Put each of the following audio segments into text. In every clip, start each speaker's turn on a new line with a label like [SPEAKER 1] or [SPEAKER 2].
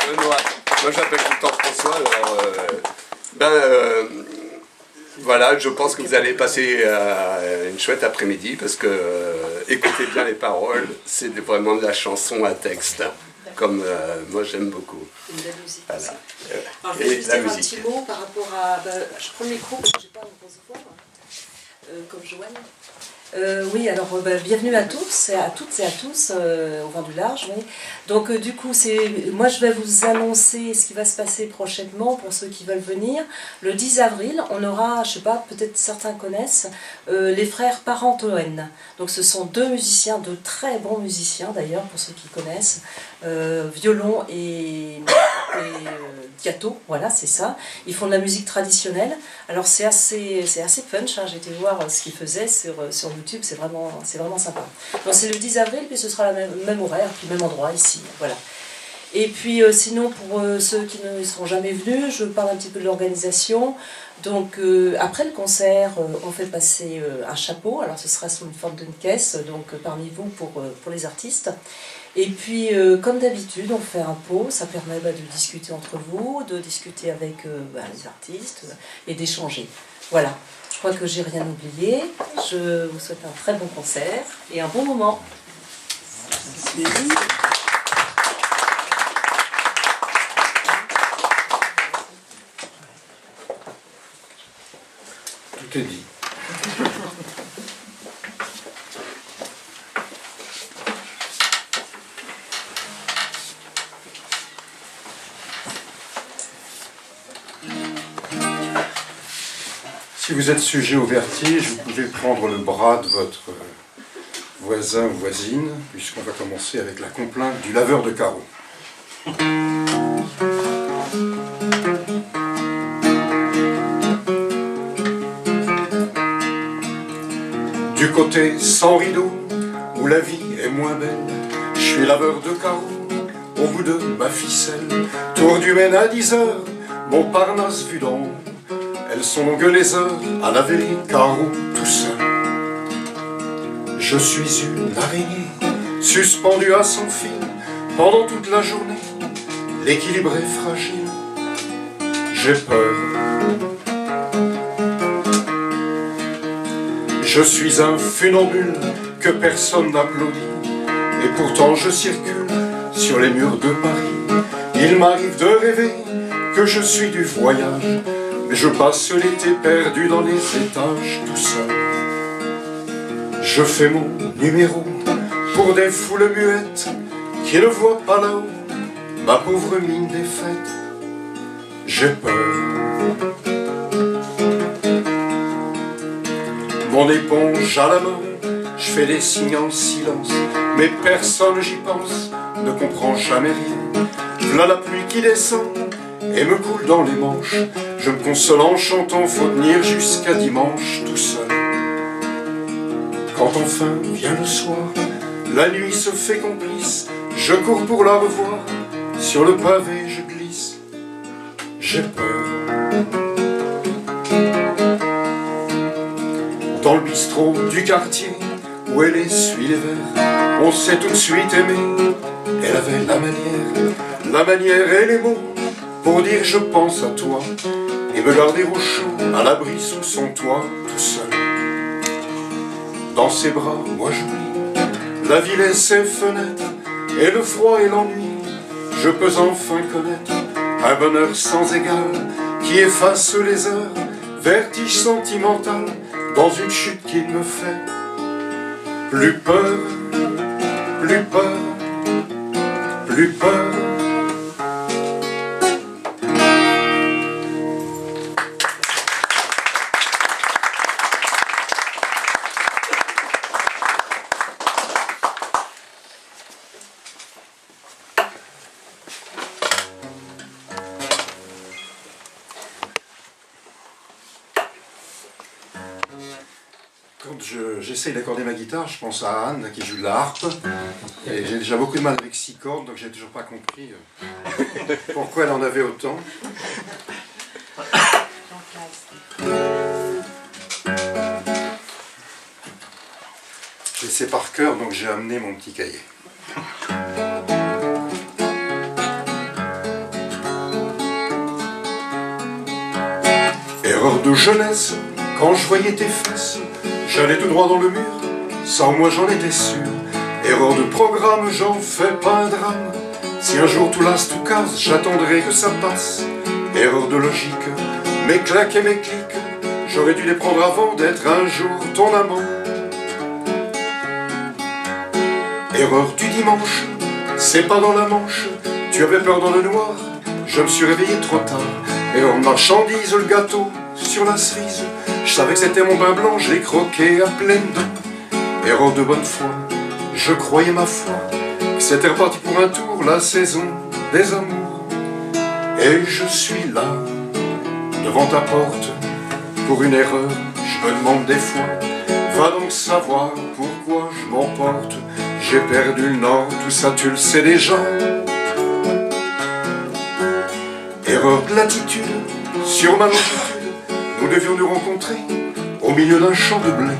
[SPEAKER 1] Benoît. Moi j'appelle tout le temps François, alors voilà, je pense que vous allez passer une chouette après-midi parce que écoutez bien les paroles, c'est vraiment de la chanson à texte, comme moi j'aime beaucoup.
[SPEAKER 2] Et de la musique.
[SPEAKER 1] Voilà.
[SPEAKER 2] Alors, je vais juste dire un petit mot par rapport à... je prends le micro parce que je n'ai pas un gros voix, comme Joanne. Oui, alors bienvenue à tous et à toutes et à tous au vent du large. Oui. Donc du coup, moi je vais vous annoncer ce qui va se passer prochainement pour ceux qui veulent venir. Le 10 avril, on aura, je sais pas, peut-être certains connaissent, les frères Parentoen. Donc ce sont deux musiciens, deux très bons musiciens d'ailleurs pour ceux qui connaissent, violon et Diato, voilà, c'est ça. Ils font de la musique traditionnelle. Alors c'est assez punch, hein. J'ai été voir ce qu'ils faisaient sur YouTube, c'est vraiment sympa. Donc c'est le 10 avril, puis ce sera le même horaire, puis même endroit ici, voilà. Et puis sinon, pour ceux qui ne sont jamais venus, je parle un petit peu de l'organisation. Donc après le concert, on fait passer un chapeau, alors ce sera sous une forme d'une caisse, donc parmi vous pour les artistes. Et puis, comme d'habitude, on fait un pot, ça permet de discuter entre vous, de discuter avec les artistes et d'échanger. Voilà, je crois que j'ai rien oublié. Je vous souhaite un très bon concert et un bon moment. Merci.
[SPEAKER 3] Tout est dit. Si vous êtes sujet au vertige, vous pouvez prendre le bras de votre voisin ou voisine, puisqu'on va commencer avec la complainte du laveur de carreaux. Du côté sans rideau, où la vie est moins belle, je suis laveur de carreaux, au bout de ma ficelle. Tour du Maine à 10 heures, Montparnasse vu d'en haut. Elles sont longues les heures à laver les carreaux tout seul. Je suis une araignée suspendue à son fil pendant toute la journée. L'équilibre est fragile, j'ai peur. Je suis un funambule que personne n'applaudit, et pourtant je circule sur les murs de Paris. Il m'arrive de rêver que je suis du voyage, mais je passe l'été perdu dans les étages tout seul. Je fais mon numéro pour des foules muettes qui ne voient pas là-haut ma pauvre mine défaite. J'ai peur. Mon éponge à la main, je fais des signes en silence, mais personne, j'y pense, ne comprend jamais rien. V'là la pluie qui descend et me coule dans les manches. Je me console en chantant, faut tenir jusqu'à dimanche tout seul. Quand enfin vient le soir, la nuit se fait complice. Je cours pour la revoir, sur le pavé je glisse. J'ai peur. Dans le bistrot du quartier, où elle essuie les verres, on s'est tout de suite aimé. Elle avait la manière et les mots pour dire je pense à toi, et me garder au chaud, à l'abri sous son toit, tout seul. Dans ses bras, moi j'oublie la ville et ses fenêtres, et le froid et l'ennui. Je peux enfin connaître un bonheur sans égal qui efface les heures, vertige sentimental dans une chute qui me fait plus peur, plus peur, plus peur. Quand j'essaye d'accorder ma guitare, je pense à Anne qui joue de la harpe. Et j'ai déjà beaucoup de mal avec 6 cordes, donc j'ai toujours pas compris pourquoi elle en avait autant. Je sais par cœur, donc j'ai amené mon petit cahier. Erreur de jeunesse, quand je voyais tes fesses, j'allais tout droit dans le mur, sans moi j'en étais sûr. Erreur de programme, j'en fais pas un drame. Si un jour tout lasse, tout casse, j'attendrai que ça passe. Erreur de logique, mes claques et mes clics, j'aurais dû les prendre avant d'être un jour ton amant. Erreur du dimanche, c'est pas dans la Manche, tu avais peur dans le noir, je me suis réveillé trop tard. Erreur de marchandise, le gâteau sur la cerise, je savais que c'était mon pain blanc, je l'ai croqué à pleines dents. Erreur de bonne foi, je croyais ma foi, que c'était reparti pour un tour, la saison des amours. Et je suis là, devant ta porte, pour une erreur, je me demande des fois, va donc savoir pourquoi je m'emporte. J'ai perdu le nord, tout ça tu le sais déjà. Erreur de latitude, sur ma longitude, nous devions nous rencontrer au milieu d'un champ de blé.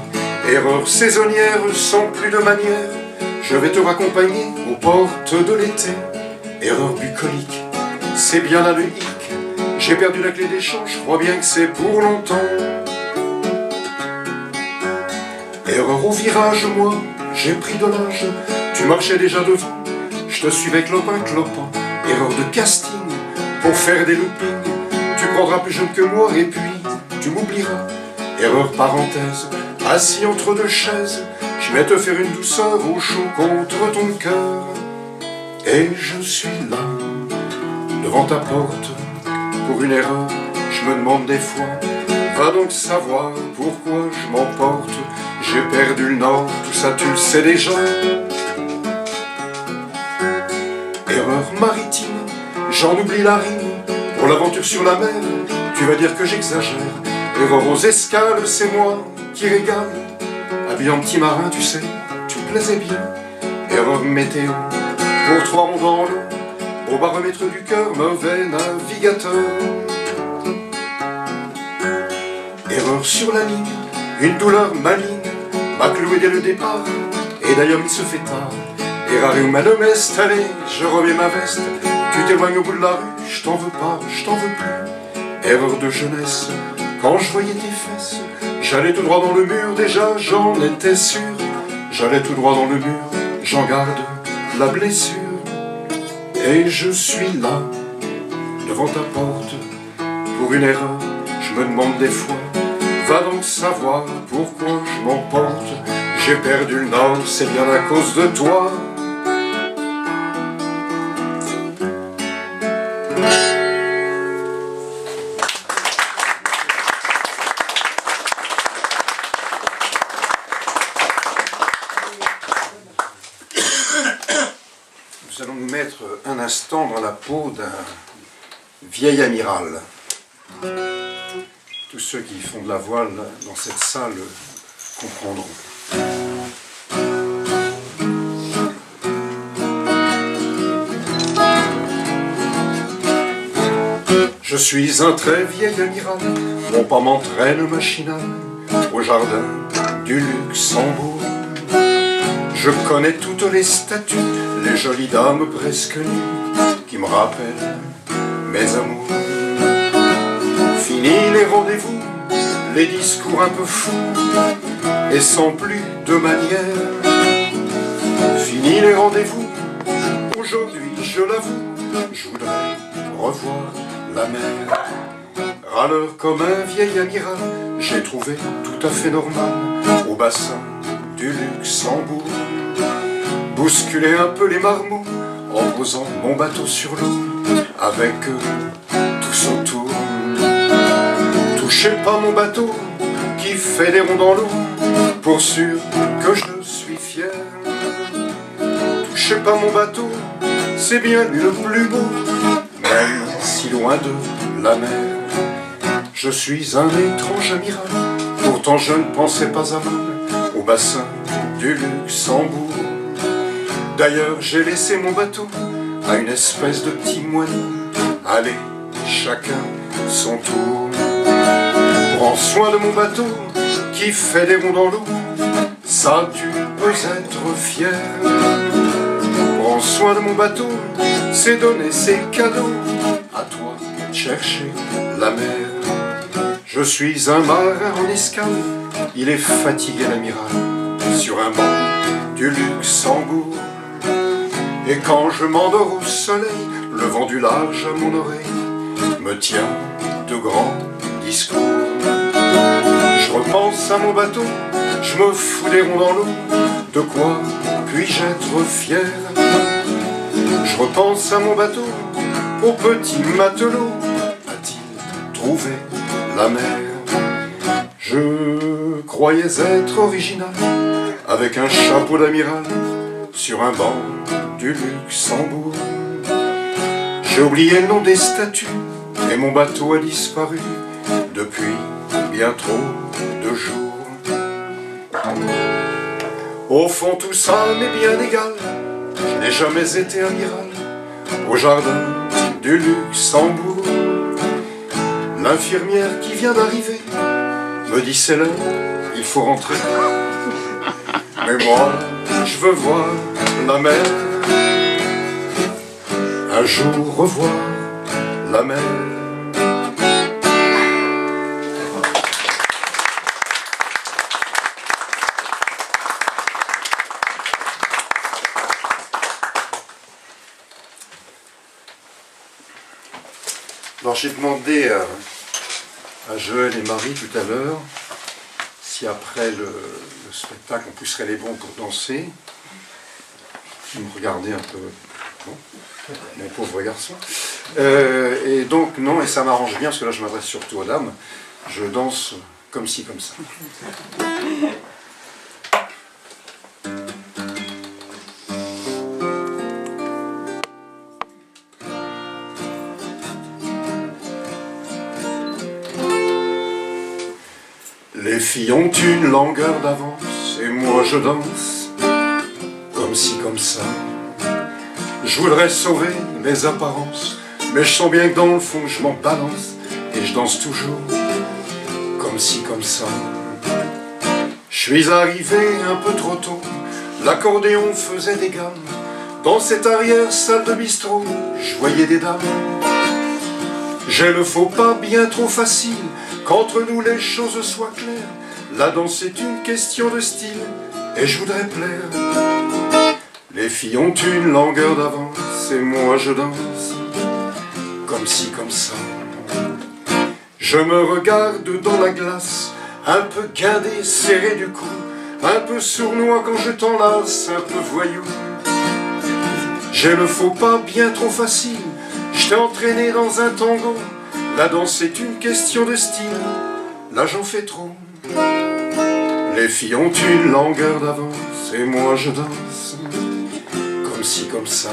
[SPEAKER 3] Erreur saisonnière, sans plus de manière, je vais te raccompagner aux portes de l'été. Erreur bucolique, c'est bien là le hic, j'ai perdu la clé des champs, je crois bien que c'est pour longtemps. Erreur au virage, moi, j'ai pris de l'âge, tu marchais déjà devant, je te suivais clopin clopin. Erreur de casting, pour faire des loopings, tu prendras plus jeune que moi et puis tu m'oublieras. Erreur parenthèse, assis entre deux chaises, je vais te faire une douceur au chaud contre ton cœur. Et je suis là, devant ta porte, pour une erreur, je me demande des fois, va donc savoir pourquoi je m'emporte. J'ai perdu le nord, tout ça tu le sais déjà. Erreur maritime, j'en oublie la rime, pour l'aventure sur la mer, tu vas dire que j'exagère. Erreur aux escales, c'est moi qui régale, habillé en petit marin, tu sais, tu me plaisais bien. Erreur météo, pour 3 ronds dans l'eau, au baromètre du cœur, mauvais navigateur. Erreur sur la ligne, une douleur maligne m'a cloué dès le départ, et d'ailleurs il se fait tard. Errare ou manomeste, allez, je remets ma veste, tu t'éloignes au bout de la rue, je t'en veux pas, je t'en veux plus. Erreur de jeunesse, quand je voyais tes fesses, j'allais tout droit dans le mur, déjà j'en étais sûr. J'allais tout droit dans le mur, j'en garde la blessure. Et je suis là, devant ta porte, pour une erreur, je me demande des fois, va donc savoir pourquoi je m'emporte. J'ai perdu le nord, c'est bien à cause de toi. Nous allons nous mettre un instant dans la peau d'un vieil amiral. Tous ceux qui font de la voile dans cette salle comprendront. Je suis un très vieil amiral, mon pas m'entraîne machinal au jardin du Luxembourg. Je connais toutes les statues, les jolies dames presque nues qui me rappellent mes amours. Fini les rendez-vous, les discours un peu fous et sans plus de manière. Fini les rendez-vous, aujourd'hui je l'avoue, je voudrais revoir la mer. Râleur comme un vieil amiral, j'ai trouvé tout à fait normal au bassin du Luxembourg bousculer un peu les marmots en posant mon bateau sur l'eau avec eux tous autour. Touchez pas mon bateau qui fait des ronds dans l'eau, pour sûr que je suis fier. Touchez pas mon bateau, c'est bien lui le plus beau, même si loin de la mer. Je suis un étrange amiral, pourtant je ne pensais pas à mal au bassin du Luxembourg. D'ailleurs j'ai laissé mon bateau à une espèce de petit moineau. Allez, chacun son tour. Prends soin de mon bateau qui fait des ronds dans l'eau, ça tu peux être fier. Prends soin de mon bateau, c'est donner ses cadeaux, à toi de chercher la mer. Je suis un marin en escale, il est fatigué l'amiral, sur un banc du Luxembourg. Et quand je m'endors au soleil, le vent du large à mon oreille me tient de grands discours. Je repense à mon bateau, je me fous des ronds dans l'eau, de quoi puis-je être fier? Je repense à mon bateau, au petit matelot, a-t-il trouvé la mer? Je croyais être original, avec un chapeau d'amiral, sur un banc du Luxembourg. J'ai oublié le nom des statues, et mon bateau a disparu depuis bien trop de jours. Au fond tout ça m'est bien égal, je n'ai jamais été amiral au jardin du Luxembourg. L'infirmière qui vient d'arriver me dit c'est l'heure, il faut rentrer. Mais moi, je veux voir la mer, un jour revoir la mer. Alors j'ai demandé à Joël et Marie tout à l'heure si après le spectacle on pousserait les bons pour danser. Ils me regardaient un peu, bon, mon pauvre garçon. Et donc non, et ça m'arrange bien parce que là je m'adresse surtout aux dames. Je danse comme ci, comme ça. Les filles ont une longueur d'avance et moi je danse comme ci comme ça. Je voudrais sauver les apparences, mais je sens bien que dans le fond je m'en balance et je danse toujours comme ci comme ça. Je suis arrivé un peu trop tôt, l'accordéon faisait des gammes. Dans cette arrière salle de bistrot, je voyais des dames. J'ai le faux pas bien trop facile, qu'entre nous les choses soient claires. La danse est une question de style, et je voudrais plaire. Les filles ont une longueur d'avance, et moi je danse comme ci, comme ça. Je me regarde dans la glace, un peu guindé, serré du cou, un peu sournois quand je t'enlace, un peu voyou. J'ai le faux pas bien trop facile, je t'ai entraîné dans un tango. La danse est une question de style, là j'en fais trop. Les filles ont une longueur d'avance et moi je danse comme ci comme ça.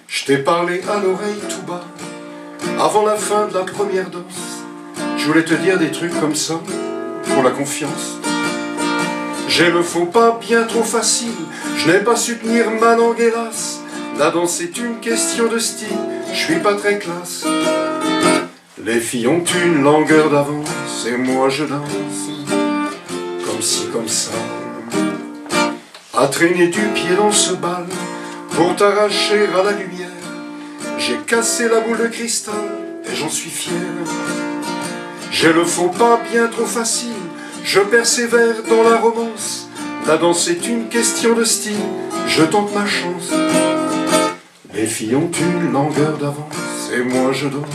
[SPEAKER 3] Je t'ai parlé à l'oreille tout bas avant la fin de la première danse. Je voulais te dire des trucs comme ça pour la confiance. J'ai le faux pas bien trop facile, je n'ai pas su tenir ma langue hélas. La danse est une question de style, je suis pas très classe. Les filles ont une longueur d'avance et moi je danse comme ci comme ça. À traîner du pied dans ce bal pour t'arracher à la lumière. J'ai cassé la boule de cristal et j'en suis fier. J'ai le faux pas bien trop facile, je persévère dans la romance. La danse est une question de style, je tente ma chance. Les filles ont une longueur d'avance et moi je danse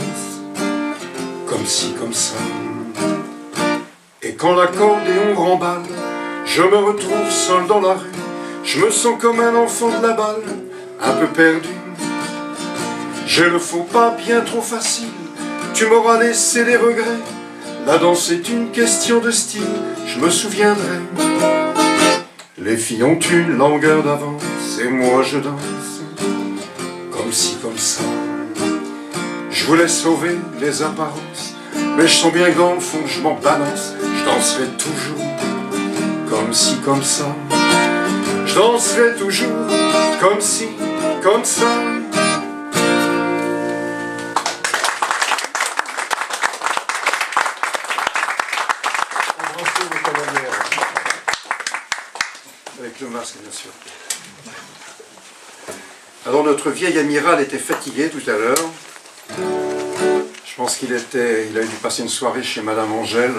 [SPEAKER 3] comme ci, comme ça. Et quand l'accordéon remballe, je me retrouve seul dans la rue. Je me sens comme un enfant de la balle, un peu perdu. J'ai le faux pas bien trop facile, tu m'auras laissé des regrets. La danse est une question de style, je me souviendrai. Les filles ont une longueur d'avance et moi je danse comme ci, comme ça. Je voulais sauver les apparences, mais je sens bien que dans le fond je m'en balance. Je danserai toujours comme ci, comme ça. Je danserai toujours comme ci, comme ça. Avec le masque, bien sûr. Alors notre vieil amiral était fatigué tout à l'heure. Je pense qu'il a dû passer une soirée chez Madame Angèle,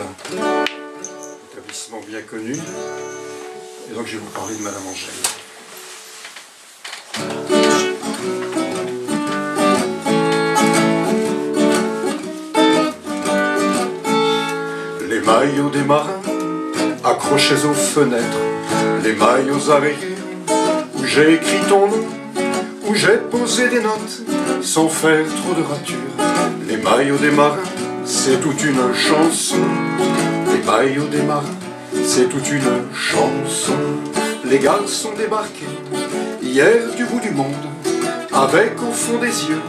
[SPEAKER 3] établissement bien connu. Et donc je vais vous parler de Madame Angèle. Les maillots des marins accrochés aux fenêtres, les maillots à rayures où j'ai écrit ton nom, où j'ai posé des notes sans faire trop de ratures. Les maillots des marins, c'est toute une chanson. Les maillots des marins, c'est toute une chanson. Les garçons débarqués hier du bout du monde, avec au fond des yeux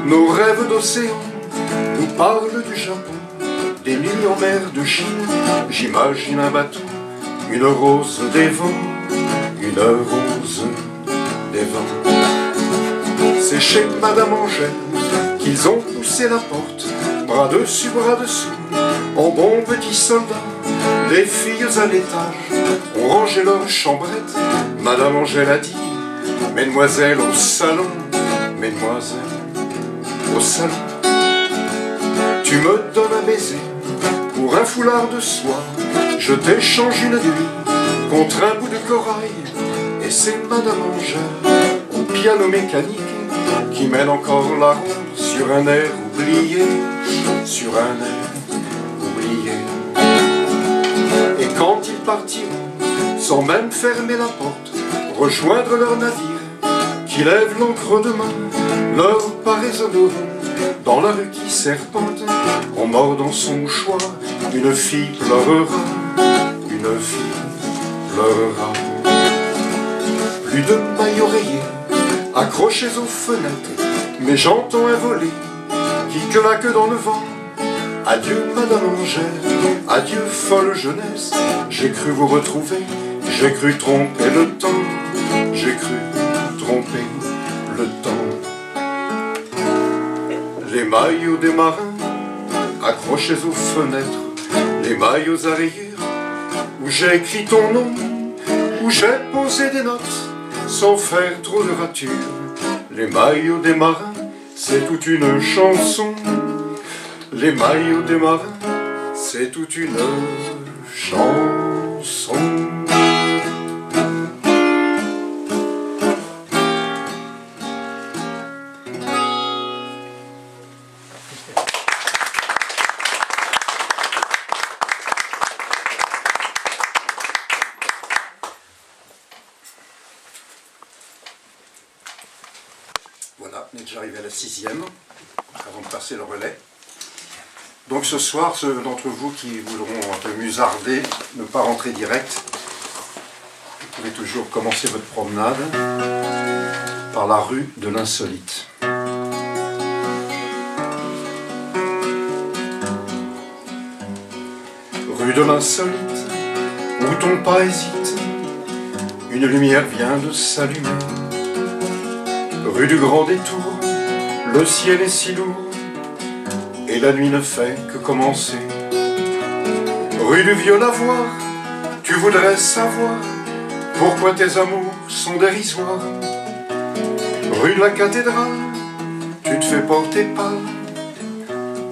[SPEAKER 3] nos rêves d'océan, nous parlent du Japon, des nuits en mer de Chine. J'imagine un bateau, une rose des vents, une rose des vents. C'est chez Madame Angèle qu'ils ont poussé la porte, bras dessus, bras dessous, en bons petits soldats. Les filles à l'étage ont rangé leur chambrette. Madame Angèle a dit, mesdemoiselles au salon, mesdemoiselles au salon. Tu me donnes un baiser pour un foulard de soie, je t'échange une nuit contre un bout de corail. Et c'est Madame Angèle au piano mécanique qui mène encore la ronde sur un air oublié, sur un air oublié. Et quand ils partiront, sans même fermer la porte, rejoindre leur navire qui lève l'ancre de main, leur paraisonneront dans la rue qui serpente, en mordant son mouchoir. Une fille pleurera, une fille pleurera. Plus de maillots rayés accrochés aux fenêtres, mais j'entends un voler qui que la queue dans le vent. Adieu Madame Angèle, adieu folle jeunesse, j'ai cru vous retrouver, j'ai cru tromper le temps, j'ai cru tromper le temps. Les maillots des marins accrochés aux fenêtres, les maillots à rayures où j'ai écrit ton nom, où j'ai posé des notes sans faire trop de ratures. Les maillots des marins, c'est toute une chanson. Les maillots des marins, c'est toute une chanson. Voilà, on est déjà arrivé à la 6e, avant de passer le relais. Donc ce soir, ceux d'entre vous qui voudront un peu musarder, ne pas rentrer direct, vous pouvez toujours commencer votre promenade par la rue de l'Insolite. Rue de l'Insolite, où ton pas hésite, une lumière vient de s'allumer. Rue du Grand Détour, le ciel est si lourd, et la nuit ne fait que commencer. Rue du Vieux Lavoir, tu voudrais savoir pourquoi tes amours sont dérisoires. Rue de la Cathédrale, tu te fais porter pâle,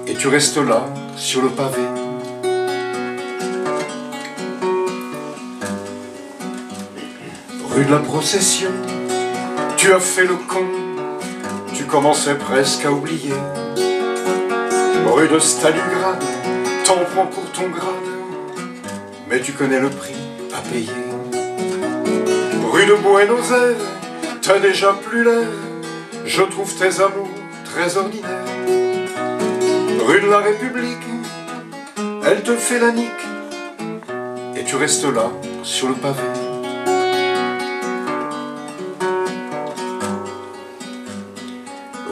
[SPEAKER 3] et tu restes là, sur le pavé. Rue de la Procession, tu as fait le con, tu commençais presque à oublier. Rue de Stalingrad, t'en prends pour ton grade, mais tu connais le prix à payer. Rue de Buenos Aires, t'as déjà plus l'air, je trouve tes amours très ordinaires. Rue de la République, elle te fait la nique, et tu restes là, sur le pavé.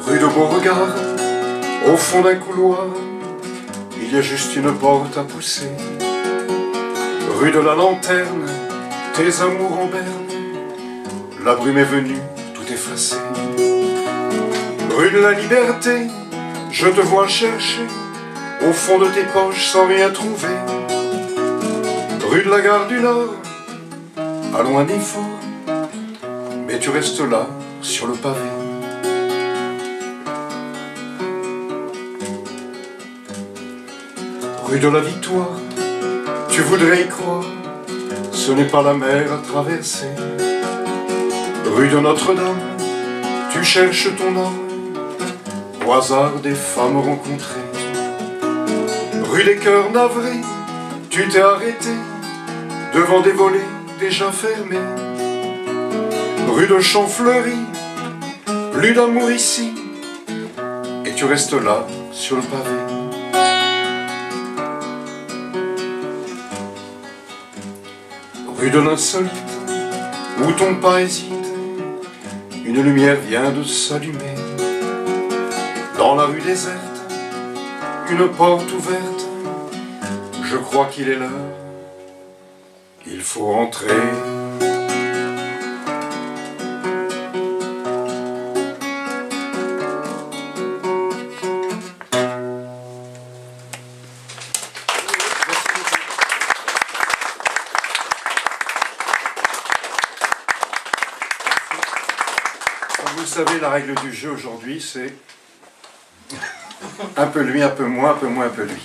[SPEAKER 3] Rue de Beauregard, au fond d'un couloir, il y a juste une porte à pousser. Rue de la Lanterne, tes amours en berne, la brume est venue tout effacer. Rue de la Liberté, je te vois chercher au fond de tes poches sans rien trouver. Rue de la Gare du Nord, allons un effort, mais tu restes là, sur le pavé. Rue de la Victoire, tu voudrais y croire, ce n'est pas la mer à traverser. Rue de Notre-Dame, tu cherches ton âme, au hasard des femmes rencontrées. Rue des Cœurs Navrés, tu t'es arrêté devant des volets déjà fermés. Rue de Champfleury, plus d'amour ici, et tu restes là sur le pavé. Rue de l'Insolite, où ton pas hésite, une lumière vient de s'allumer. Dans la rue déserte, une porte ouverte, je crois qu'il est l'heure, il faut rentrer. Vous savez, la règle du jeu aujourd'hui, c'est un peu lui, un peu moi, un peu moi, un peu lui.